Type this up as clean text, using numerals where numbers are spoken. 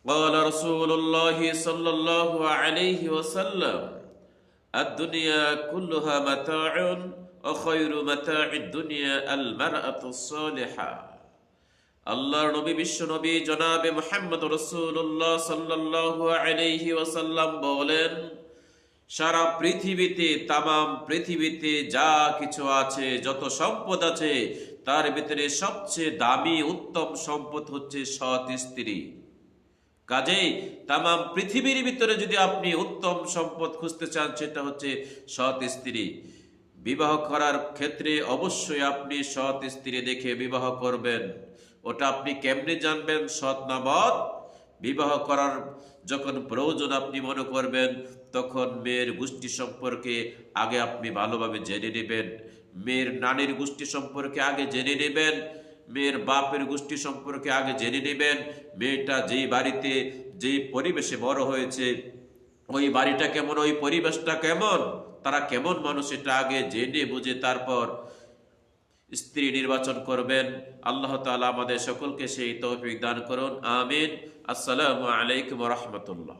قال رسول الله صلى الله عليه وسلم الدنيا كلها متاع وخير متاع الدنيا المرأة الصالحة। আল্লাহর নবী বিশ্ব নবী জনাবে মুহাম্মদ রাসূলুল্লাহ সাল্লাল্লাহু আলাইহি ওয়াসাল্লাম বলেন, সারা পৃথিবীতে তামাম পৃথিবীতে যা কিছু আছে, যত সম্পদ আছে, তার ভিতরে সবচেয়ে দামি উত্তম সম্পদ হচ্ছে সৎ স্ত্রী। কাজেই তামাম পৃথিবীর ভিতরে যদি আপনি উত্তম সম্পদ খুঁজতে চান, সেটা হচ্ছে সৎ স্ত্রী। বিবাহ করার ক্ষেত্রে অবশ্যই আপনি সৎ স্ত্রী দেখে বিবাহ করবেন। ওটা আপনি কেমনে জানবেন সৎ না বদ? বিবাহ করার যখন প্রয়োজন আপনি মনে করবেন, তখন মেয়ের গোষ্ঠী সম্পর্কে আগে আপনি ভালোভাবে জেনে নেবেন। মেয়ের নানির গোষ্ঠী সম্পর্কে আগে জেনে নেবেন। মেয়ের বাপের গোষ্ঠী সম্পর্কে আগে জেনে নেবেন। মেয়েটা যেই বাড়িতে যেই পরিবেশে বড় হয়েছে, ওই বাড়িটা কেমন, ওই পরিবেশটা কেমন, তারা কেমন মানুষ, এটা আগে জেনে বুঝে তারপর স্ত্রী নির্বাচন করবেন। আল্লাহ তাআলা আমাদের সকলকে সেই তৌফিক দান করুন, আমিন। আসসালামু আলাইকুম ওয়া রাহমাতুল্লাহ।